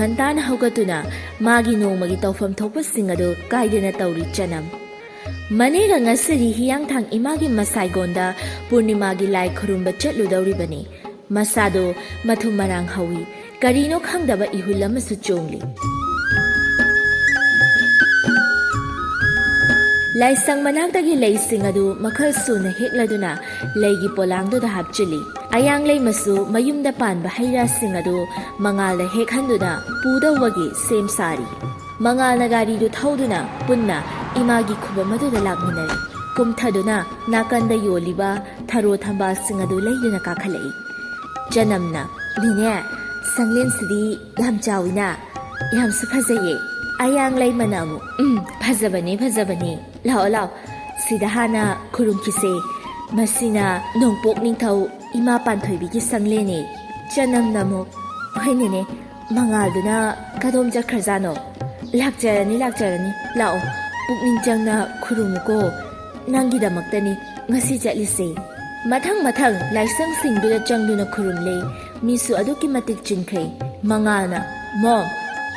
ngantana haugatuna magi nongmagi tawfam thokpasing adu kaidena tawri chanam manega ngasiri hiyang thang imagi masaigonda purnimagi lai khurumba chatludauribani masado mathum marang hawi karino khangdaba ihul amasu chongli laisang managdagi laising adu makhal suna hekladuna leigi polangdo da hapchili ayang lei masu mayumda panba haira sing adu mangal da hekhanduna pudawagi sem sari mangal na gari du thauduna punna imagi khuba madu da lakminari kumthaduna nakanda yoliba tharo thamba sing adu leiduna kakhalai janamna nine sanglen sidi yam chawina yam sufazaye ayang lei manamu phajabani lao lao sida hana khurung kise masina nongpok ningthau ima panthoibi ki sangleni chanam namo hainene mangal kadom jakhrajano lakjarani lao pukning jangna khurung ko nangi damaktani ngasi chatlise mathang laisang singdura changduna khurumle misu aduki matik chinkhai mangalna mom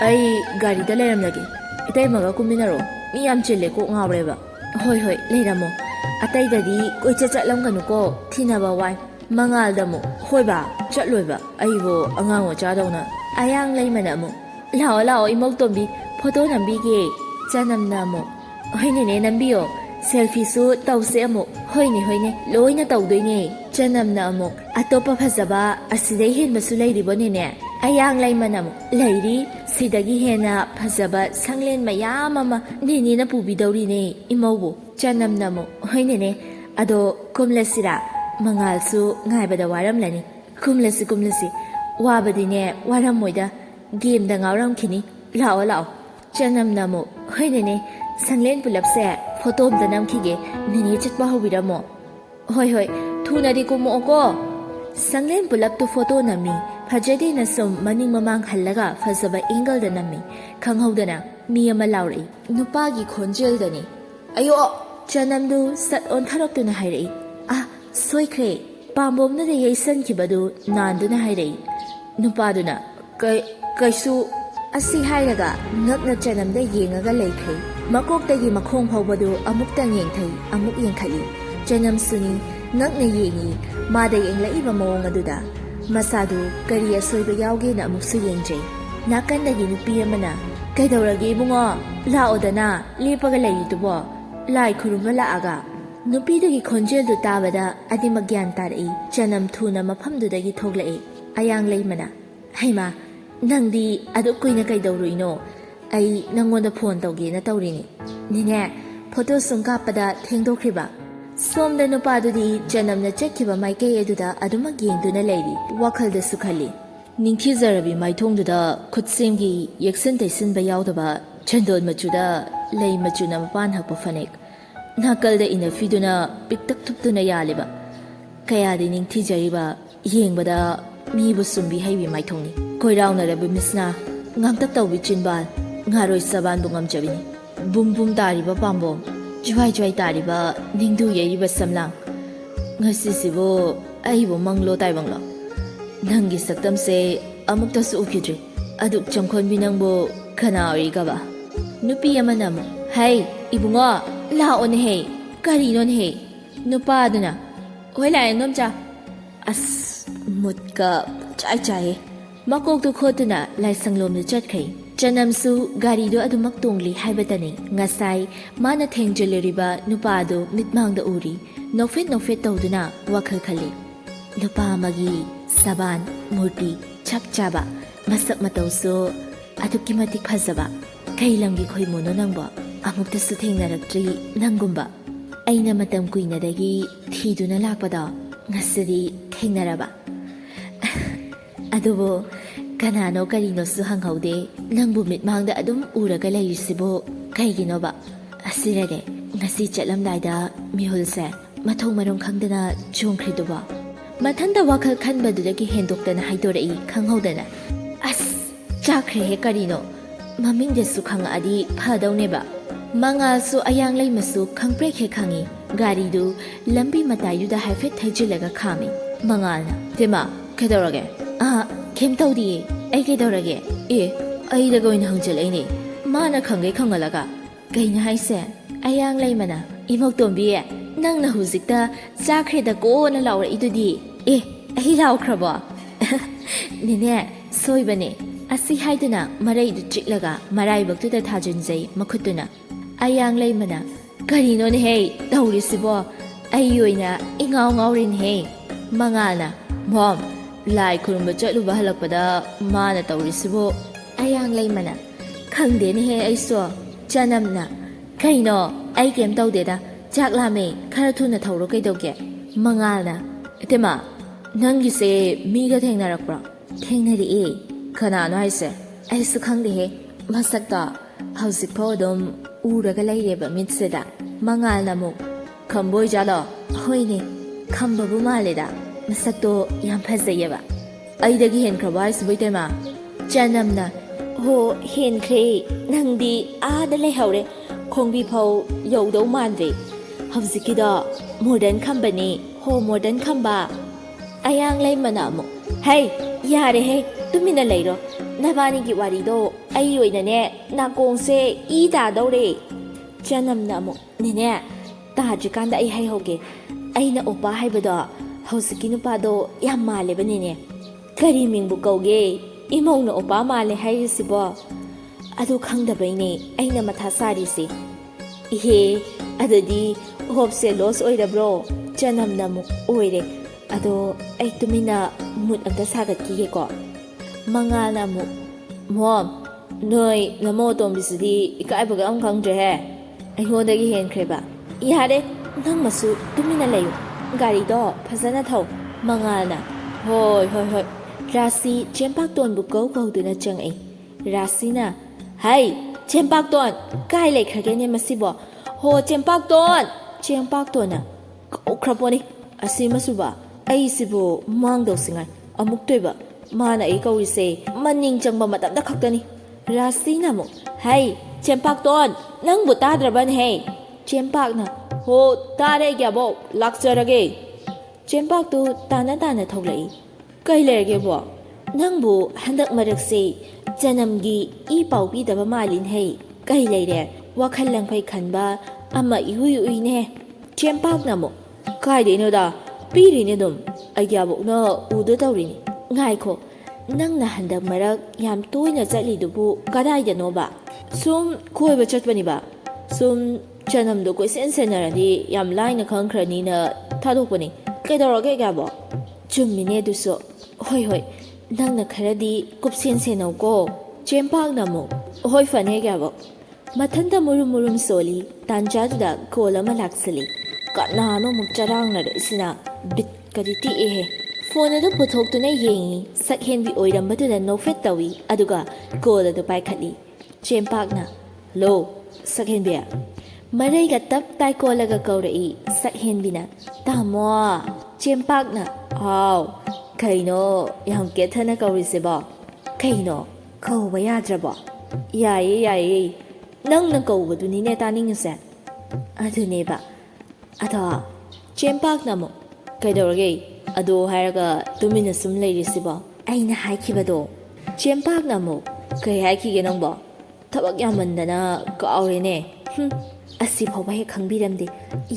ai gari da leram lagi itai maga kuminaro mi yam chile ko ngabreba hoi leiramo atai dadi koi chatlam ganu ko thinaba wai mangal damu hoi ba chatloiba aibo angang cha dawna ayang leimana mu lao imok tombi photo nambi ge chanam namo hoine ne nambiyo selfie su tawse amu hoine loina tawdoine chanam namo atopa phajaba asidai hin masu leiribone ne ayang leimana mu leiri sidagi hena phajaba sanglen mayam ama nini na pubidawri ne imawbo chanam namo hoine ne ado kumlasira mangal su ngaibada waram lani kumlasi wabadi ne waram moida game da ngawram khini lao chanam namo hoine ne sanglen pulapse photo da nam khige nini chitpa hobiramo hoi thuna di kumo ko sanglen pulap tu photo nami phajadi na som maning mamang hallaga phajaba angle da nami khanghaudana mi ama lauri nupa gi khonjel dani ayo chanam du sat on tharok tu na hairei soikre pambom na de yaisan khibadu nandu na hairei nupa du na kaisu asi hairaga ngakna chanam da yengaga leikhai makok tagi makhong phawbadu amuk tang yengthai amuk yengkhali chanam suni ngakna yengi ma da yengla iba mawong aduda masadu kari asoiba yawge na amuk su yengjai nakan dagi nupi amana kaidawrage bungo laodana lepaga leitubo lai khurumba laaga nupi dagi khonjel du tabada adi magyan tarai chanam thuna mafamdu dagi thoglai ayang leimana haima nangdi adu kuina kaidawruino ai nangonda phone tawge na tawrini nine photo sungkapada thengdokhriba somda nupadudi janamna chakhiba maikei eduda aduma gengduna leiri wakhalda sukhali ningthizarabi maithongduda khutsemgi yeksan taisinba yawdaba chandol machuda lei machuna mapan hakpa fanek nakalda ina fiduna piktak thuptuna yaliba kayadi ningthijariba yengbada mibu sumbi haibi maithongni koirauna rabi misna ngangtak tawbi chinbal ngaroi saban bungam jabini bum tariba pambom juai tariba ningdu yeriba samlang ngasisibo aibo manglo taibanglo nangi saktamse amukta su ukhidri aduk chamkhon binangbo khana origaba nupi amanam hai ibungo laon he karinon he nupa aduna hoilai nomcha as mutka chai makok tu khotuna laisanglom ni chatkhai chanamsu gari do adumak tongli haibatani ngasai mana thengjelleriba nupa do mitmangda uri nofet tawduna wakhal khali nupa magi saban murti chapchaba masak matawso aduki matik phajaba kailamgi khoimono nangbo amukta su thengnaraktri nangumba aina matam kuina dagi thiduna lakpada ngasidi thengnaraba adubo kanano karino su hanghaude nangbu mitmangda adum uraga leirisibo kaiginoba asirage ngasi chatlamdaida mihulse mathong marong khangdana chongkhriduba mathanda wakhal khanbadudagi hendoktana haidorei khanghaudana as chakre he karino mamingde su khangadi phadawneba mangal su ayang leimasu khangprek he khangi gari du lambi matayuda haifet thaijilaga khami mangalna tema kedorage kem tawdi ai kedorage ꯑꯩꯗꯒ ꯑꯣꯏꯅ ꯍꯪꯖꯜꯂꯛꯏꯅꯦ ꯃꯥꯅ ꯈꯪꯒꯩ ꯈꯪꯒꯠꯂꯒ ꯀꯩꯅꯣ ꯍꯥꯏꯁꯦ ꯑꯌꯥꯡ ꯂꯩꯃꯅ ꯏꯃꯧꯇꯣꯝꯕꯤ ꯅꯪꯅ ꯍꯧꯖꯤꯛꯇ ꯆꯥꯈ꯭ꯔꯦꯗ ꯀꯣꯟꯅ ꯂꯥꯎꯔꯛꯏꯗꯨꯗꯤ ꯑꯦ ꯑꯩ ꯂꯥꯎꯈ꯭ꯔꯕꯣ ꯅꯦꯅꯦ ꯁꯣꯏꯕꯅꯦ ꯑꯁꯤ ꯍꯥꯏꯗꯨꯅ ꯃꯔꯩꯗꯨ ꯆꯤꯛꯂꯒ ꯃꯔꯥꯏꯕꯛꯇꯨꯗ ꯊꯥꯖꯤꯟꯖꯩ ꯃꯈꯨꯠꯇꯨꯅ ꯑꯌꯥꯡ ꯂꯩꯃꯅ ꯀꯔꯤꯅꯣꯅꯦꯍꯦ ꯇꯧꯔꯤꯁꯤꯕꯣ ꯑꯩ ꯑꯣꯏꯅ ꯏꯉꯥꯎ ꯉꯥꯎꯔꯤꯅꯦꯍꯦ ꯃꯉꯥꯜꯅ ꯃꯣꯝ ꯂꯥꯏ ꯈꯨꯔꯨꯝꯕ ꯆꯠꯂꯨꯕ ꯍꯜꯂꯛꯄꯗ ꯃꯥꯅ ꯇꯧꯔꯤꯁꯤꯕꯨ ꯑꯌꯥꯡ ꯂꯩꯃꯅ ꯈꯪꯗꯦꯅꯦꯍꯦ ꯑꯩꯁꯨ ꯆꯅꯝꯅ ꯀꯩꯅꯣ ꯑꯩ ꯀꯩꯝ ꯇꯧꯗꯦꯗ ꯆꯥꯛ ꯂꯥꯝꯃꯦ ꯈꯔ ꯊꯨꯅ ꯊꯧꯔꯣ ꯀꯩꯗꯧꯒꯦ ꯃꯉꯥꯜꯅ ꯏꯇꯦꯃ ꯅꯪꯒꯤꯁꯦ ꯃꯤꯒ ꯊꯦꯡꯅꯔꯛꯄ꯭ꯔꯣ ꯊꯦꯡꯅꯔꯛꯑꯦ ꯀꯅꯥꯅꯣ ꯍꯥꯏꯁꯦ ꯑꯩꯁꯨ ꯈꯪꯗꯦꯍꯦ ꯃꯁꯛꯇꯣ ꯍꯧꯖꯤꯛꯐꯥꯎ ꯑꯗꯨꯝ ꯎꯔꯒ ꯂꯩꯔꯦꯕ ꯃꯤꯠꯁꯤꯗ ꯃꯉꯥꯜꯅ ꯑꯃꯨꯛ ꯈꯝꯕꯣꯏꯖꯥꯠꯂꯣ ꯍꯣꯏꯅꯦ ꯈꯝꯕꯕꯨ ꯃꯥꯜꯂꯦꯗ ꯃꯁꯛꯇꯣ ꯌꯥꯝ ꯐꯖꯩꯌꯦꯕ ꯑꯩꯗꯒꯤ ꯍꯦꯟꯈ꯭ꯔꯕ ꯍꯥꯏꯁꯤꯕꯨ ꯏꯇꯩꯃ ꯆꯅꯝꯅ ꯍꯣ ꯍꯦꯟꯈ꯭ꯔꯦ ꯅꯪꯗꯤ ꯑꯥꯗ ꯂꯩꯍꯧꯔꯦ ꯈꯣꯡꯕꯤ ꯐꯥꯎ ꯌꯧꯗꯧ ꯃꯥꯟꯗ꯭ꯔꯦ ꯍꯧꯖꯤꯛꯀꯤꯗꯣ ꯃꯣꯗꯔꯟ ꯈꯝꯕꯅꯤ ꯍꯣ ꯃꯣꯗꯔꯟ ꯈꯝꯕ ꯑꯌꯥꯡ ꯂꯩꯃꯅ ꯑꯃꯨꯛ ꯍꯩ ꯌꯥꯔꯦꯍꯦ ꯇꯨꯃꯤꯟꯅ ꯂꯩꯔꯣ ꯅꯕꯥꯅꯤꯒꯤ ꯋꯥꯔꯤꯗꯣ ꯑꯩ ꯑꯣꯏꯅꯅꯦ ꯅꯥꯀꯣꯡꯁꯦ ꯏ ꯇꯥꯗꯧꯔꯦ ꯆꯅꯝꯅ ꯑꯃꯨꯛ ꯅꯦꯅꯦ ꯇꯥꯗ꯭ꯔꯤꯀꯥꯟꯗ ꯑꯩ ꯍꯥꯏꯍꯧꯒꯦ ꯑꯩꯅ ꯑꯣꯄꯥ ꯍꯥꯏꯕꯗꯣ ꯍꯧꯖꯤꯛꯀꯤ ꯅꯨꯄꯥꯗꯣ ꯌꯥꯝ ꯃꯥꯜꯂꯦꯕ ꯅꯦꯅꯦ ꯀꯔꯤ ꯃꯤꯡꯕꯨ ꯀꯧꯒꯦ ꯏꯃꯧꯅ ꯑꯣꯄꯥ ꯃꯥꯜꯂꯦ ꯍꯥꯏꯔꯤꯁꯤꯕꯣ ꯑꯗꯨ ꯈꯪꯗꯕꯩꯅꯦ ꯑꯩꯅ ꯃꯊꯥ ꯁꯥꯔꯤꯁꯦ ꯏꯍꯦ ꯑꯗꯨꯗꯤ ꯍꯣꯞꯁꯦ ꯂꯣꯁ ꯑꯣꯏꯔꯕ꯭ꯔꯣ ꯆꯅꯝꯅ ꯑꯃꯨꯛ ꯑꯣꯏꯔꯦ ꯑꯗꯣ ꯑꯩ ꯇꯨꯃꯤꯟꯅ ꯃꯨꯠ ꯑꯝꯇ ꯁꯥꯒꯠꯈꯤꯒꯦꯀꯣ ꯃꯉꯥꯜꯅ ꯑꯃꯨꯛ ꯃꯣꯝ ꯅꯣꯏ ꯅꯃꯣ ꯑꯇꯣꯝꯕꯤꯁꯤꯗꯤ ꯏꯀꯥꯏꯕꯒ ꯑꯝ ꯈꯪꯗ꯭ꯔꯦꯍꯦ ꯑꯩꯉꯣꯟꯗꯒꯤ ꯍꯦꯟꯈ꯭ꯔꯦꯕ ꯌꯥꯔꯦ ꯅꯪ ꯃꯁꯨ ꯇꯨꯃꯤꯟꯅ ꯂꯩꯌꯨ ꯒꯥꯔꯤꯗꯣ ꯐꯖꯅ ꯊꯧ ꯃꯉꯥꯜꯅ ꯍꯣꯏ ꯍꯣꯏ ꯍꯣꯏ ꯔꯥꯁꯤ ꯆꯦꯝꯄꯥꯛꯇꯣꯟꯕꯨ ꯀꯧꯗꯨꯅ ꯆꯪꯉꯛꯏ ꯔꯥꯁꯤꯅ ꯍꯩ ꯆꯦꯝꯄꯥꯛꯇꯣꯟ ꯀꯥꯏ ꯂꯩꯈ꯭ꯔꯒꯦꯅꯦ ꯃꯁꯤꯕꯣ ꯍꯣ ꯆꯦꯝꯄꯥꯛꯇꯣꯟ ꯆꯦꯝꯄꯥꯛꯇꯣꯟꯅ ꯀꯧꯈ꯭ꯔꯄꯣꯅꯤ ꯑꯁꯤꯃꯁꯨꯕ ꯑꯩꯁꯤꯕꯨ ꯃꯥꯡꯗꯧꯁꯤꯉꯥꯏ ꯑꯃꯨꯛꯇꯣꯏꯕ ꯃꯥꯅ ꯑꯩ ꯀꯧꯔꯤꯁꯦ ꯃꯅꯤꯡ ꯆꯪꯕ ꯃꯇꯝꯗ ꯈꯛꯇꯅꯤ ꯔꯥꯁꯤꯅ ꯑꯃꯨꯛ ꯍꯩ ꯆꯦꯝꯄꯥꯛꯇꯣꯟ ꯅꯪꯕꯨ ꯇꯥꯗ꯭ꯔꯕꯅꯦꯍꯦ ꯆꯦꯝꯄꯥꯛꯅ ꯍꯣ ꯇꯥꯔꯦ ꯒ꯭ꯌꯥꯕꯣ ꯂꯥꯛꯆꯔꯒꯦ ꯆꯦꯝꯄꯥꯛꯇꯨ ꯇꯥꯅ ꯇꯥꯅ ꯊꯣꯛꯂꯛꯏ ꯀꯩ ꯂꯩꯔꯒꯦꯕꯣ ꯅꯪꯕꯨ ꯍꯟꯗꯛ ꯃꯔꯛꯁꯦ ꯆꯅꯝꯒꯤ ꯏ ꯄꯥꯎ ꯄꯤꯗꯕ ꯃꯥꯜꯂꯤꯅꯦꯍꯦ ꯀꯩ ꯂꯩꯔꯦ ꯋꯥꯈꯜ ꯂꯪꯐꯩ ꯈꯟꯕ ꯑꯃ ꯏꯎꯏ ꯎꯏꯅꯦ ꯆꯦꯝꯄꯥꯛꯅ ꯑꯃꯨꯛ ꯀꯥꯏꯗꯩꯅꯣꯗ ꯄꯤꯔꯤꯅꯦ ꯑꯗꯨꯝ ꯑꯩꯒ꯭ꯌꯥꯕꯣꯛꯅ ꯎꯗ ꯇꯧꯔꯤꯅꯤ ꯉꯥꯏꯈꯣ ꯅꯪꯅ ꯍꯟꯗꯛ ꯃꯔꯛ ꯌꯥꯝ ꯇꯣꯏꯅ ꯆꯠꯂꯤꯗꯨꯕꯨ ꯀꯗꯥꯏꯗꯅꯣꯕ ꯁꯨꯝ ꯀꯣꯏꯕ ꯆꯠꯄꯅꯤꯕ ꯁꯨꯝ ꯆꯅꯝꯗꯣ ꯀꯣꯏꯁꯦꯟ ꯁꯦꯟꯅꯔꯗꯤ ꯌꯥꯝ ꯂꯥꯏꯅ ꯈꯪꯈ꯭ꯔꯅꯤꯅ ꯊꯥꯗꯣꯛꯄꯅꯤ ꯀꯩꯗꯧꯔꯒꯦ ꯒ꯭ꯌꯥꯕꯣꯛ ꯆꯨꯝꯃꯤꯅꯦ ꯑꯗꯨꯁꯨ ꯍꯣꯏ ꯍꯣꯏ ꯅꯪꯅ ꯈꯔꯗꯤ ꯀꯨꯞꯁꯦꯟ ꯁꯦꯟꯅꯧꯀꯣ ꯆꯦꯝꯄꯥꯛꯅ ꯑꯃꯨꯛ ꯍꯣꯏ ꯐꯅꯤ ꯒ꯭ꯌꯥꯕꯣꯛ ꯃꯊꯟꯇ ꯃꯨꯔꯨꯝ ꯃꯨꯔꯨꯝ ꯁꯣꯜꯂꯤ ꯇꯥꯟꯖꯥꯗꯨꯗ ꯀꯣꯜ ꯑꯃ ꯂꯥꯛꯁꯤꯜꯂꯤ ꯀꯅꯥꯅꯣ ꯑꯃꯨꯛ ꯆꯔꯥꯡꯅꯔꯛꯏꯁꯤꯅ ꯕꯤꯠꯀꯗꯤ ꯇꯦꯛꯑꯦꯍꯦ ꯐꯣꯟ ꯑꯗꯨ ꯄꯨꯊꯣꯛꯇꯨꯅ ꯌꯦꯡꯉꯤ ꯁꯛꯍꯦꯟꯕꯤ ꯑꯣꯏꯔꯝꯕꯗꯨꯗ ꯅꯣꯛꯐꯦꯠ ꯇꯧꯏ ꯑꯗꯨꯒ ꯀꯣꯜ ꯑꯗꯨ ꯄꯥꯏꯈꯠꯂꯤ ꯆꯦꯝꯄꯥꯛꯅ ꯍꯜꯂꯣ ꯁꯛꯍꯦꯟꯕꯤ ꯃꯔꯩꯒ ꯇꯞ ꯇꯥꯏꯀꯣꯜꯂꯒ ꯀꯧꯔꯛꯏ ꯁꯛꯍꯦꯟꯕꯤꯅ ꯇꯥꯃꯣ ꯆꯦꯝꯄꯥꯛꯅ ꯍꯥꯎ ꯀꯩꯅꯣ ꯌꯥꯝ ꯀꯦꯊꯅ ꯀꯧꯔꯤꯁꯤꯕꯣ ꯀꯩꯅꯣ ꯀꯧꯕ ꯌꯥꯗ꯭ꯔꯕꯣ ꯌꯥꯏꯌꯦ ꯌꯥꯏꯌꯦ ꯅꯪꯅ ꯀꯧꯕꯗꯨꯅꯤꯅꯦ ꯇꯥꯅꯤꯡꯉꯤꯁꯦ ꯑꯗꯨꯅꯦꯕ ꯑꯗꯣ ꯆꯦꯝꯄꯥꯛꯅ ꯑꯃꯨꯛ ꯀꯩꯗꯧꯔꯒꯦ ꯑꯗꯣ ꯍꯥꯏꯔꯒ ꯇꯨꯃꯤꯟꯅ ꯁꯨꯝ ꯂꯩꯔꯤꯁꯤꯕꯣ ꯑꯩꯅ ꯍꯥꯏꯈꯤꯕꯗꯣ ꯆꯦꯝꯄꯥꯛꯅ ꯑꯃꯨꯛ ꯀꯩ ꯍꯥꯏꯈꯤꯒꯦ ꯅꯪꯕꯣ ꯊꯕꯛ ꯌꯥꯝꯃꯟꯗꯅ ꯀꯥꯎꯔꯦꯅꯦ ꯑꯁꯤ ꯐꯥꯎꯕ ꯍꯦꯛ ꯈꯪꯕꯤꯔꯝꯗꯦ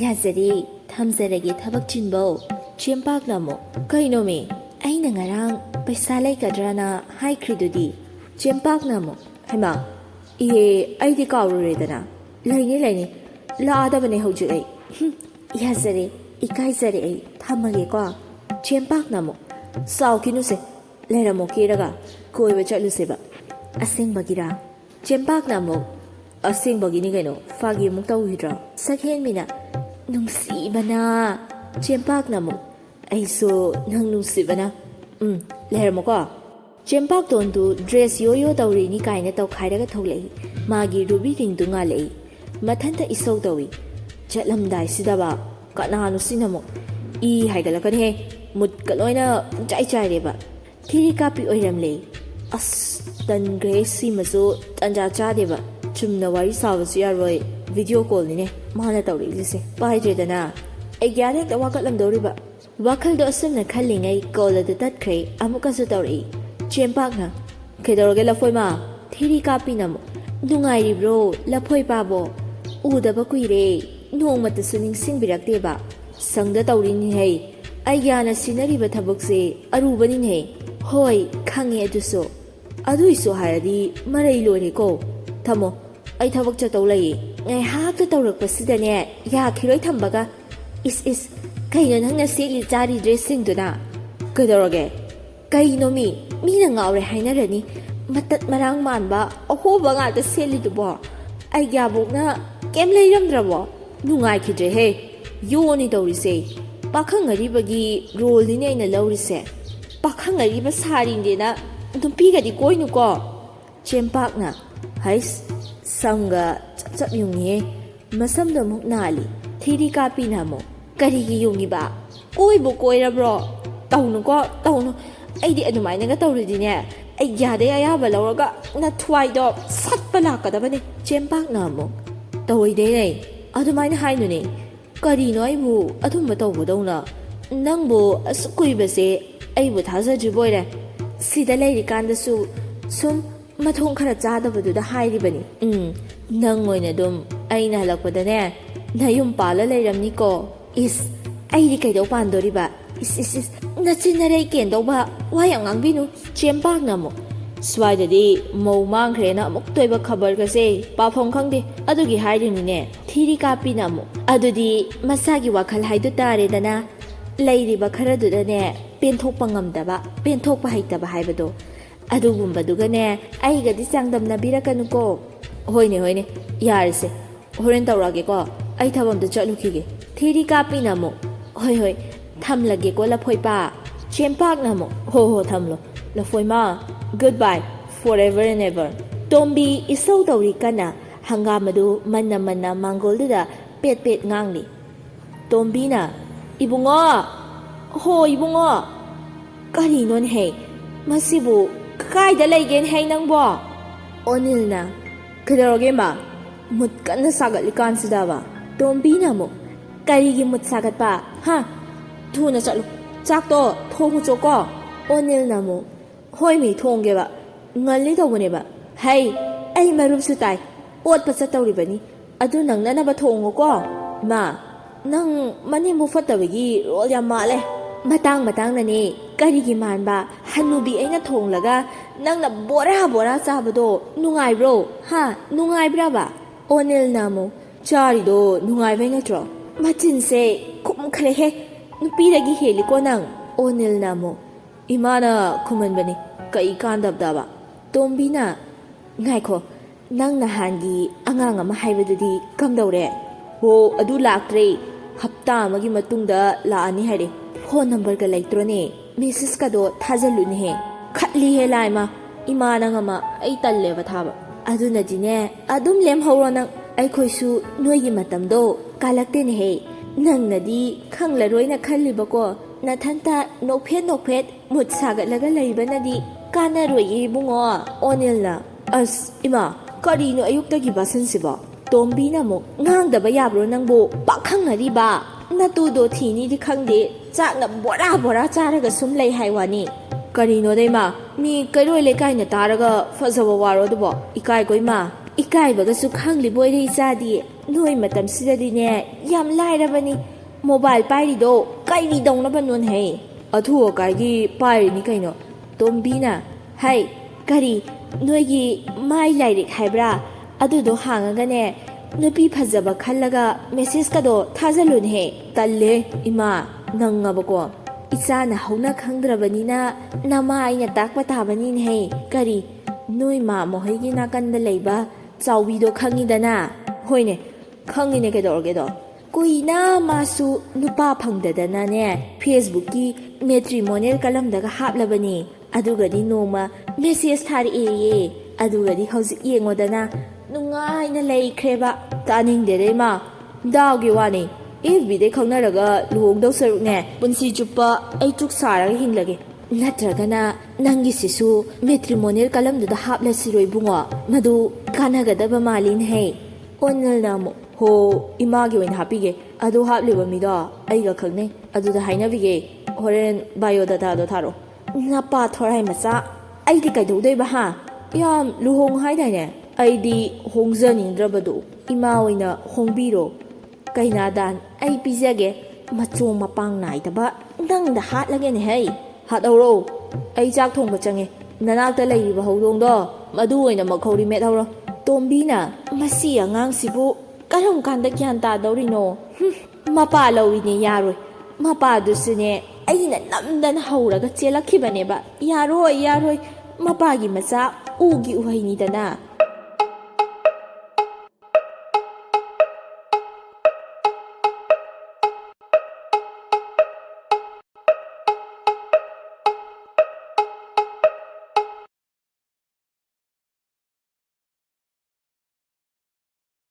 ꯌꯥꯖꯔꯦ ꯊꯝꯖꯔꯒꯦ ꯊꯕꯛ ꯆꯤꯟꯕꯧ ꯆꯦꯝꯄꯥꯛꯅ ꯑꯃꯨꯛ ꯀꯩꯅꯣꯃꯤ ꯑꯩꯅ ꯉꯔꯥꯡ ꯄꯩꯁꯥ ꯂꯩꯒꯗ꯭ꯔꯅ ꯍꯥꯏꯈ꯭ꯔꯤꯗꯨꯗꯤ ꯆꯦꯝꯄꯥꯛꯅ ꯑꯃꯨꯛ ꯍꯩꯃꯥ ꯏꯍꯦ ꯑꯩꯗꯤ ꯀꯥꯎꯔꯨꯔꯦꯗꯅ ꯂꯩꯅꯤ ꯂꯩꯅꯤ ꯂꯥꯛꯑꯗꯕꯅꯦ ꯍꯧꯖꯤꯛ ꯑꯩ ꯌꯥꯖꯔꯦ ꯏꯀꯥꯏꯖꯔꯦ ꯑꯩ ꯊꯝꯃꯒꯦꯀꯣ ꯆꯦꯝꯄꯥꯛꯅ ꯑꯃꯨꯛ ꯁꯥꯎꯈꯤꯅꯨꯁꯦ ꯂꯩꯔꯝꯃꯣ ꯀꯦꯔꯒ ꯀꯣꯏꯕ ꯆꯠꯂꯨꯁꯦꯕ ꯑꯁꯦꯡꯕꯒꯤꯔꯥ ꯆꯦꯝꯄꯥꯛꯅ ꯑꯃꯨꯛ ꯑꯁꯦꯡꯕꯒꯤꯅꯤ ꯀꯩꯅꯣ ꯐꯥꯒꯤ ꯑꯃꯨꯛ ꯇꯧꯈꯤꯗ꯭ꯔꯣ ꯁꯛꯍꯦꯟꯕꯤꯅ ꯅꯨꯡꯁꯤꯕꯅ ꯆꯦꯝꯄꯥꯛꯅ ꯑꯃꯨꯛ ꯑꯩꯁꯨ ꯅꯪ ꯅꯨꯡꯁꯤꯕꯅ ꯂꯩꯔꯝꯃꯣꯀꯣ ꯆꯦꯝꯄꯥꯛꯇꯣꯟꯗꯨ ꯗ꯭ꯔꯦꯁ ꯌꯣ ꯌꯣ ꯇꯧꯔꯤꯅꯤ ꯀꯥꯏꯅ ꯇꯧꯈꯥꯏꯔꯒ ꯊꯣꯛꯂꯛꯏ ꯃꯥꯒꯤ ꯔꯨꯕꯤ ꯔꯤꯡꯗꯨ ꯉꯥꯜꯂꯛꯏ ꯃꯊꯟꯇ ꯏꯁꯧ ꯇꯧꯏ ꯆꯠꯂꯝꯗꯥꯏꯁꯤꯗꯕ ꯀꯅꯥꯅꯣ ꯁꯤꯅꯃꯨꯛ ꯏ ꯍꯥꯏꯒꯠꯂꯛꯀꯅꯤꯍꯦ ꯃꯨꯠꯀ ꯂꯣꯏꯅ ꯄꯨꯡꯆꯥꯏ ꯆꯥꯏꯔꯦꯕ ꯊꯤꯔꯤ ꯀꯥꯞꯄꯤ ꯑꯣꯏꯔꯝꯂꯦ ꯑꯁ ꯇꯟꯈ꯭ꯔꯦ ꯁꯤꯃꯁꯨ ꯇꯟꯖꯥ ꯆꯥꯗꯦꯕ ꯆꯨꯝꯅ ꯋꯥꯔꯤ ꯁꯥꯕꯁꯨ ꯌꯥꯔꯣꯏ ꯚꯤꯗꯤꯑꯣ ꯀꯣꯜꯅꯤꯅꯦ ꯃꯥꯅ ꯇꯧꯔꯛꯏꯁꯦ ꯄꯥꯏꯗ꯭ꯔꯦꯗꯅ ꯑꯩ ꯒ꯭ꯌꯥꯟ ꯍꯦꯛꯇ ꯋꯥꯀꯠꯂꯝꯗꯧꯔꯤꯕ ꯋꯥꯈꯜꯗꯣ ꯑꯁꯨꯝꯅ ꯈꯜꯂꯤꯉꯩ ꯀꯣꯜ ꯑꯗꯨ ꯇꯠꯈ꯭ꯔꯦ ꯑꯃꯨꯛꯀꯁꯨ ꯇꯧꯔꯛꯏ ꯆꯦꯝꯄꯥꯛꯅ ꯀꯩꯗꯧꯔꯒꯦ ꯂꯐꯣꯏꯃ ꯊꯤꯔꯤ ꯀꯥꯞꯄꯤꯅ ꯑꯃꯨꯛ ꯅꯨꯡꯉꯥꯏꯔꯤꯕ꯭ꯔꯣ ꯂꯐꯣꯏ ꯄꯥꯕꯣ ꯎꯗꯕ ꯀꯨꯏꯔꯦ ꯅꯣꯡꯃꯇꯁꯨ ꯅꯤꯡꯁꯤꯡꯕꯤꯔꯛꯇꯦꯕ ꯁꯪꯗ ꯇꯧꯔꯤꯅꯤꯍꯦ ꯑꯩ ꯒ꯭ꯌꯥꯅ ꯁꯤꯟꯅꯔꯤꯕ ꯊꯕꯛꯁꯦ ꯑꯔꯨꯕꯅꯤꯅꯦ ꯍꯣꯏ ꯈꯪꯉꯦ ꯑꯗꯨꯁꯨ ꯑꯗꯨꯏꯁꯨ ꯍꯥꯏꯔꯗꯤ ꯃꯔꯩ ꯂꯣꯏꯔꯦꯀꯣ ꯊꯝꯃꯣ ꯑꯩ ꯊꯕꯛ ꯆꯠꯇꯧ ꯂꯩꯌꯦ ꯉꯥꯏꯍꯥꯛꯇ ꯇꯧꯔꯛꯄꯁꯤꯗꯅꯦ ꯌꯥꯈꯤꯔꯣꯏ ꯊꯝꯕꯒ ꯏꯁ ꯀꯩꯅꯣ ꯅꯪꯅ ꯁꯦꯠꯂꯤ ꯆꯥꯔꯤ ꯗ꯭ꯔꯦꯁꯁꯤꯡꯗꯨꯅ ꯀꯩꯗꯧꯔꯒꯦ ꯀꯩꯅꯣ ꯃꯤꯅ ꯉꯥꯎꯔꯦ ꯍꯥꯏꯅꯔꯅꯤ ꯃꯇꯠ ꯃꯔꯥꯡ ꯃꯥꯟꯕ ꯑꯍꯣꯕ ꯉꯥꯛꯇ ꯁꯦꯠꯂꯤꯗꯨꯕꯣ ꯑꯩ ꯒ꯭ꯌꯥꯕꯣꯛꯅ ꯀꯩꯝ ꯂꯩꯔꯝꯗ꯭ꯔꯕꯣ ꯅꯨꯡꯉꯥꯏꯈꯤꯗ꯭ꯔꯦꯍꯦ ꯌꯣꯅꯤ ꯇꯧꯔꯤꯁꯦ ꯄꯥꯈꯪ ꯑꯔꯤꯕꯒꯤ ꯔꯣꯜꯅꯤꯅꯦ ꯑꯩꯅ ꯂꯧꯔꯤꯁꯦ ꯄꯥꯈꯪ ꯑꯔꯤꯕ ꯁꯥꯔꯤꯅꯦꯅ ꯅꯨꯄꯤꯒꯗꯤ ꯀꯣꯏꯅꯨꯀꯣ ꯆꯦꯝꯄꯥꯛꯅ ꯍꯩꯁ ꯁꯝꯒ ꯆꯞ ꯌꯨꯡꯉꯤꯍꯦ ꯃꯁꯝꯗꯣ ꯑꯃꯨꯛ ꯅꯥꯜꯂꯤ ꯊꯤꯔꯤ ꯀꯥꯞꯄꯤꯅ ꯑꯃꯨꯛ ꯀꯔꯤꯒꯤ ꯌꯨꯡꯉꯤꯕ ꯀꯣꯏꯕꯨ ꯀꯣꯏꯔꯕ꯭ꯔꯣ ꯇꯧꯅꯨꯀꯣ ꯇꯧꯅꯨ ꯑꯩꯗꯤ ꯑꯗꯨꯃꯥꯏꯅꯒ ꯇꯧꯔꯗꯤꯅꯦ ꯑꯩ ꯒ꯭ꯌꯥꯗꯩ ꯑꯌꯥꯕ ꯂꯧꯔꯒ ꯅꯊ꯭ꯋꯥꯏꯗꯣ ꯁꯠꯄ ꯂꯥꯛꯀꯗꯕꯅꯦ ꯆꯦꯝꯄꯥꯛꯅ ꯑꯃꯨꯛ ꯇꯧꯏꯗꯦꯅꯦ ꯑꯗꯨꯃꯥꯏꯅ ꯍꯥꯏꯅꯨꯅꯦ ꯀꯔꯤꯅꯣ ꯑꯩꯕꯨ ꯑꯗꯨꯝꯕ ꯇꯧꯕꯗꯧꯅ ꯅꯪꯕꯨ ꯑꯁꯨꯛ ꯀꯨꯏꯕꯁꯦ ꯑꯩꯕꯨ ꯊꯥꯖꯗ꯭ꯔꯤꯕꯣꯏꯔꯦ ꯁꯤꯗ ꯂꯩꯔꯤꯀꯥꯟꯗꯁꯨ ꯁꯨꯝ ꯃꯊꯣꯡ ꯈꯔ ꯆꯥꯗꯕꯗꯨꯗ ꯍꯥꯏꯔꯤꯕꯅꯤ ꯅꯪ ꯑꯣꯏꯅ ꯑꯗꯨꯝ ꯑꯩꯅ ꯍꯜꯂꯛꯄꯗꯅꯦ ꯅꯌꯨꯝ ꯄꯥꯜꯂ ꯂꯩꯔꯝꯅꯤꯀꯣ ꯏꯁ ꯑꯩꯗꯤ ꯀꯩꯗꯧ ꯄꯥꯟꯗꯣꯔꯤꯕ ꯏꯁ ꯅꯆꯤꯟ ꯅꯔꯩ ꯀꯦꯟꯗꯧꯕ ꯋꯥ ꯌꯥꯝ ꯉꯥꯡꯕꯤꯅꯨ ꯆꯦꯝꯄꯥꯛꯅ ꯑꯃꯨꯛ ꯁ꯭ꯋꯥꯏꯗꯗꯤ ꯃꯧ ꯃꯥꯡꯈ꯭ꯔꯦꯅ ꯑꯃꯨꯛ ꯇꯣꯏꯕ ꯈꯕꯔꯒꯁꯦ ꯄꯥꯐꯝ ꯈꯪꯗꯦ ꯑꯗꯨꯒꯤ ꯍꯥꯏꯔꯤꯅꯤꯅꯦ ꯊꯤꯔꯤ ꯀꯥꯞꯄꯤꯅ ꯑꯃꯨꯛ ꯑꯗꯨꯗꯤ ꯃꯁꯥꯒꯤ ꯋꯥꯈꯜ ꯍꯥꯏꯗꯨ ꯇꯥꯔꯦꯗꯅ ꯂꯩꯔꯤꯕ ꯈꯔꯗꯨꯗꯅꯦ ꯄꯦꯟꯊꯣꯛꯄ ꯉꯝꯗꯕ ꯄꯦꯟꯊꯣꯛꯄ ꯍꯩꯇꯕ ꯍꯥꯏꯕꯗꯣ ꯑꯗꯨꯒꯨꯝꯕꯗꯨꯒꯅꯦ ꯑꯩꯒꯗꯤ ꯆꯥꯡꯗꯝꯅꯕꯤꯔꯛꯀꯅꯨꯀꯣ ꯍꯣꯏꯅꯦ ꯌꯥꯔꯁꯦ ꯍꯣꯔꯦꯟ ꯇꯧꯔꯛꯑꯒꯦꯀꯣ ꯑꯩ ꯊꯕꯛ ꯑꯝꯇ ꯆꯠꯂꯨꯈꯤꯒꯦ ꯊꯤꯔꯤ ꯀꯥꯞꯄꯤꯅ ꯑꯃꯨꯛ ꯍꯣꯏ ꯊꯝꯂꯒꯦꯀꯣ ꯂꯐꯣꯏꯄꯥ ꯆꯦꯝꯄꯥꯛꯅ ꯑꯃꯨꯛ ꯍꯣ ꯊꯝꯂꯣ ꯂꯐꯣꯏꯃꯥ goodbye for ever and ever ꯇꯣꯝꯕꯤ ꯏꯁꯧ ꯇꯧꯔꯤ ꯀꯟꯅ ꯍꯪꯒꯥꯝ ꯑꯗꯨ ꯃꯟꯅ ꯃꯥꯡꯒꯣꯜꯗꯨꯗ ꯄꯦꯠ ꯉꯥꯡꯂꯤ ꯇꯣꯝꯕꯤꯅ ꯏꯕꯨꯡꯉꯣ ꯍꯣ ꯏꯕꯨꯡꯉꯣ ꯀꯔꯤꯅꯣꯅꯦꯍꯦ ꯃꯁꯤꯕꯨ ꯀꯥꯏꯗ ꯂꯩꯒꯦꯅꯦꯍꯦ ꯅꯪꯕꯣ ꯑꯣꯅꯤꯜꯅ ꯀꯩꯗꯧꯔꯒꯦ ꯃꯥ ꯃꯨꯠ ꯀꯟꯅ ꯁꯥꯒꯠꯂꯤꯀꯥꯟꯁꯤꯗꯕ ꯇꯣꯝꯕꯤꯅ ꯑꯃꯨꯛ ꯀꯔꯤꯒꯤ ꯃꯨꯠ ꯁꯥꯒꯠꯄ ꯍꯥ ꯊꯨꯅ ꯆꯠꯂꯨ ꯆꯥꯛꯇꯣ ꯊꯣꯡꯉꯨꯆꯣꯀꯣ ꯑꯣꯅꯤꯜꯅ ꯑꯃꯨꯛ ꯍꯣꯏ ꯃꯤ ꯊꯣꯡꯒꯦꯕ ꯉꯜꯂꯤ ꯇꯧꯕꯅꯦꯕ ꯍꯩ ꯑꯩ ꯃꯔꯨꯞꯁꯨ ꯇꯥꯏ ꯑꯣꯠꯄ ꯆꯠꯇꯧꯔꯤꯕꯅꯤ ꯑꯗꯨ ꯅꯪꯅꯅꯕ ꯊꯣꯡꯉꯨꯀꯣ ꯃꯥ ꯅꯪ ꯃꯅꯦꯝꯕꯨ ꯐꯠꯇꯕꯒꯤ ꯔꯣꯜ ꯌꯥꯝ ꯃꯥꯜꯂꯦ ꯃꯇꯥꯡꯅꯅꯦ ꯀꯔꯤꯒꯤ ꯃꯥꯟꯕ ꯍꯟꯅꯨꯕꯤ ꯑꯩꯅ ꯊꯣꯡꯂꯒ ꯅꯪꯅ ꯕꯣꯔꯥ ꯆꯥꯕꯗꯣ ꯅꯨꯡꯉꯥꯏꯕ꯭ꯔꯣ ꯍꯥ ꯅꯨꯡꯉꯥꯏꯕ꯭ꯔꯕ ꯑꯣꯅꯤꯜꯅ ꯑꯃꯨꯛ ꯆꯥꯔꯤꯗꯣ ꯅꯨꯡꯉꯥꯏꯕꯩ ꯅꯠꯇ꯭ꯔꯣ ꯃꯆꯤꯟꯁꯦ ꯈꯨꯝꯈ꯭ꯔꯦꯍꯦ ꯅꯨꯄꯤꯗꯒꯤ ꯍꯦꯜꯂꯤꯀꯣ ꯅꯪ ꯑꯣꯅꯤꯜꯅ ꯑꯃꯨꯛ ꯏꯃꯥꯅ ꯈꯨꯝꯍꯟꯕꯅꯤ ꯀꯩ ꯀꯥꯟꯗꯕꯗꯕ ꯇꯣꯝꯕꯤꯅ ꯉꯥꯏꯈꯣ ꯅꯪ ꯅꯍꯥꯟꯒꯤ ꯑꯉꯥꯡ ꯑꯃ ꯍꯥꯏꯕꯗꯨꯗꯤ ꯀꯝꯗꯧꯔꯦ ꯍꯣ ꯑꯗꯨ ꯂꯥꯛꯇ꯭ꯔꯦ ꯍꯞꯇꯥ ꯑꯃꯒꯤ ꯃꯇꯨꯡꯗ ꯂꯥꯛꯑꯅꯤ ꯍꯥꯏꯔꯦ ꯐꯣꯟ ꯅꯝꯕꯔꯒ ꯂꯩꯇ꯭ꯔꯣꯅꯦ ꯃꯦꯁꯦꯁꯀꯗꯣ ꯊꯥꯖꯜꯂꯨꯅꯦꯍꯦ ꯈꯠꯂꯤꯍꯦ ꯂꯥꯏꯃ ꯏꯃꯥ ꯅꯪ ꯑꯃ ꯑꯩ ꯇꯜꯂꯦꯕ ꯊꯥꯕ ꯑꯗꯨꯅꯗꯤꯅꯦ ꯑꯗꯨꯝ ꯂꯦꯝꯍꯧꯔꯣ ꯅꯪ ꯑꯩꯈꯣꯏꯁꯨ ꯅꯣꯏꯒꯤ ꯃꯇꯝꯗꯣ ꯀꯥꯜꯂꯛꯇꯦꯅꯦꯍꯦ ꯅꯪꯅꯗꯤ ꯈꯪꯂꯔꯣꯏꯅ ꯈꯜꯂꯤꯕꯀꯣ ꯅꯊꯟꯇ ꯅꯣꯛꯐꯦꯠ ꯃꯨꯠ ꯁꯥꯒꯠꯂꯒ ꯂꯩꯕꯅꯗꯤ ꯀꯥꯟꯅꯔꯣꯏꯌꯦ ꯏꯕꯨꯡꯉꯣ ꯑꯣꯅꯤꯜꯅ ꯑꯁ ꯏꯃꯥ ꯀꯔꯤꯅꯣ ꯑꯌꯨꯛꯇꯒꯤ ꯕꯥꯁꯟꯁꯤꯕꯣ ꯇꯣꯝꯕꯤꯅ ꯑꯃꯨꯛ ꯉꯥꯡꯗꯕ ꯌꯥꯕ꯭ꯔꯣ ꯅꯪꯕꯨ ꯄꯥꯈꯪꯉꯔꯤꯕ ꯅꯇꯨꯗꯣ ꯊꯤꯅꯤꯗꯤ ꯈꯪꯗꯦ ꯆꯥꯛꯅ ꯕꯣꯔꯥ ꯆꯥꯔꯒ ꯁꯨꯝ ꯂꯩ ꯍꯥꯏ ꯋꯥꯅꯤ ꯀꯔꯤꯅꯣꯗ ꯏꯃꯥ ꯃꯤ ꯀꯩꯔꯣꯏ ꯂꯩꯀꯥꯏꯅ ꯇꯥꯔꯒ ꯐꯖꯕ ꯋꯥꯔꯣ ꯑꯗꯨꯕꯣ ꯏꯀꯥꯏꯀꯣ ꯏꯃꯥ ꯏꯀꯥꯏꯕꯒꯁꯨ ꯈꯪꯂꯤꯕꯣꯏꯔꯦ ꯏꯆꯥꯗꯤ ꯅꯣꯏ ꯃꯇꯝꯁꯤꯗꯗꯤꯅꯦ ꯌꯥꯝ ꯂꯥꯏꯔꯕꯅꯤ ꯃꯣꯕꯥꯏꯜ ꯄꯥꯏꯔꯤꯗꯣ ꯀꯩꯗꯧꯅꯕꯅꯣꯅꯦꯍꯦ ꯑꯊꯨ ꯑꯀꯥꯏꯒꯤ ꯄꯥꯏꯔꯤꯅꯤ ꯀꯩꯅꯣ ꯇꯣꯝꯕꯤꯅ ꯍꯩ ꯀꯔꯤ ꯅꯣꯏꯒꯤ ꯃꯥꯏ ꯂꯥꯏꯔꯤꯛ ꯍꯥꯏꯕ꯭ꯔꯥ ꯑꯗꯨꯗꯣ ꯍꯥꯡꯉꯒꯅꯦ ꯅꯨꯄꯤ ꯐꯖꯕ ꯈꯜꯂꯒ ꯃꯦꯁꯦꯁꯀꯗꯣ ꯊꯥꯖꯜꯂꯨꯅꯦꯍꯦ ꯇꯜꯂꯦ ꯏꯃꯥ ꯅꯪꯉꯕꯀꯣ ꯏꯆꯥꯅ ꯍꯧꯅ ꯈꯪꯗ꯭ꯔꯕꯅꯤꯅ ꯅꯃꯥ ꯑꯩꯅ ꯇꯥꯛꯄ ꯇꯥꯕꯅꯤꯅꯦꯍꯦ ꯀꯔꯤ ꯅꯣꯏ ꯃꯥ ꯃꯈꯣꯏꯒꯤ ꯅꯥꯀꯟꯗ ꯂꯩꯕ ꯆꯥꯎꯕꯤꯗꯣ ꯈꯪꯉꯤꯗꯅ ꯍꯣꯏꯅꯦ ꯈꯪꯉꯤꯅꯦ ꯀꯩꯗꯧꯔꯒꯦꯗꯣ ꯀꯨꯏꯅ 마ꯁꯨ ꯅꯨꯄꯥ ꯐꯪꯗꯗꯅꯅꯦ ꯐꯦꯁꯕꯨꯛꯀꯤ ꯃꯦꯇ꯭ꯔꯤꯃꯣꯅꯤꯌꯦꯜ ꯀꯂꯝꯗꯒ ꯍꯥꯞꯂꯕꯅꯤ ꯑꯗꯨꯒꯗꯤ ꯅꯣꯡꯃ ꯃꯦꯁꯦꯁ ꯊꯥꯔꯛꯑꯦꯌꯦ ꯑꯗꯨꯒꯗꯤ ꯍꯧꯖꯤꯛ ꯌꯦꯡꯉꯣꯗꯅ ꯅꯨꯡꯉꯥꯏꯅ ꯂꯩꯈ꯭ꯔꯦꯕ ꯇꯥꯅꯤꯡꯗꯦꯗ ꯏꯃꯥ ꯗꯥꯎꯒꯤ ꯋꯥꯅꯤ FBꯗꯩ ꯈꯪꯅꯔꯒ ꯂꯨꯍꯣꯡꯗꯧ ꯁꯔꯨꯛꯅꯦ ꯄꯨꯟꯁꯤ ꯆꯨꯞꯄ ꯑꯩ ꯆꯨꯛ ꯁꯥꯔꯒ ꯍꯤꯡꯂꯒꯦ ꯅꯠꯇ꯭ꯔꯒꯅ ꯅꯪꯒꯤꯁꯤꯁꯨ ꯃꯦꯇ꯭ꯔꯤꯃꯣꯅꯤꯌꯦꯜ ꯀꯂꯝꯗꯨꯗ ꯍꯥꯞꯂꯁꯤꯔꯣ ꯏꯕꯨꯡꯉꯣ ꯃꯗꯨ ꯀꯥꯟꯅꯒꯗꯕ ꯃꯥꯜꯂꯤꯅꯦꯍꯦ ꯑꯣꯅꯤꯜꯅ ꯑꯃꯨꯛ ꯍꯣ ꯏꯃꯥꯒꯤ ꯑꯣꯏꯅ ꯍꯥꯞꯄꯤꯒꯦ ꯑꯗꯨ ꯍꯥꯞꯂꯤꯕ ꯃꯤꯗꯣ ꯑꯩꯒ ꯈꯪꯅꯩ ꯑꯗꯨꯗ ꯍꯥꯏꯅꯕꯤꯒꯦ ꯍꯣꯔꯦꯟ ꯕꯥꯏꯑꯣꯗꯥꯇꯥꯗꯣ ꯊꯥꯔꯛꯑꯣ ꯅꯄꯥ ꯊꯣꯔꯥꯏ ꯃꯆꯥ ꯑꯩꯗꯤ ꯀꯩꯗꯧꯗꯣꯏꯕ ꯍꯥ ꯌꯥꯝ ꯂꯨꯍꯣꯡ ꯍꯥꯏꯗꯥꯏꯅꯦ? ꯑꯩꯗꯤ ꯍꯣꯡꯖꯅꯤꯡꯗ꯭ꯔꯕꯗꯣ ꯏꯃꯥ ꯑꯣꯏꯅ ꯍꯣꯡꯕꯤꯔꯣ꯫ ꯀꯩꯅꯥꯗꯥꯟ ꯑꯩ ꯄꯤꯖꯒꯦ, ꯃꯆꯣꯡ ꯃꯄꯥꯡ ꯅꯥꯏꯗꯕ ꯅꯪꯗ ꯍꯥꯠꯂꯒꯦꯅꯦ ꯍꯩ꯫ ꯍꯥꯠꯍꯧꯔꯣ, ꯑꯩ ꯆꯥꯛ ꯊꯣꯡꯕ ꯆꯪꯉꯦ꯫ ꯅꯅꯥꯛꯇ ꯂꯩꯔꯤꯕ ꯍꯧꯗꯣꯡꯗꯣ ꯃꯗꯨ ꯑꯣꯏꯅ ꯃꯈꯧꯔꯤ ꯃꯦꯠꯍꯧꯔꯣ꯫ ꯇꯣꯝꯕꯤꯅ ꯃꯁꯤ ꯑꯉꯥꯡꯁꯤꯕꯨ ꯀꯔꯝ ꯀꯥꯟꯗ ꯒ꯭ꯌꯥꯟ ꯇꯥꯗꯧꯔꯤꯅꯣ? ꯃꯄꯥ ꯂꯧꯏꯅꯦ ꯌꯥꯔꯣꯏ, ꯃꯄꯥꯗꯨꯁꯨꯅꯦ ꯑꯩꯅ ꯅꯝꯗꯅ ꯍꯧꯔꯒ ꯆꯦꯜꯂꯛꯈꯤꯕꯅꯦꯕ꯫ ꯌꯥꯔꯣꯏ ꯌꯥꯔꯣꯏ, ꯃꯄꯥꯒꯤ ꯃꯆꯥ ꯎꯒꯤ ꯎꯍꯩꯅꯤꯗꯅ꯫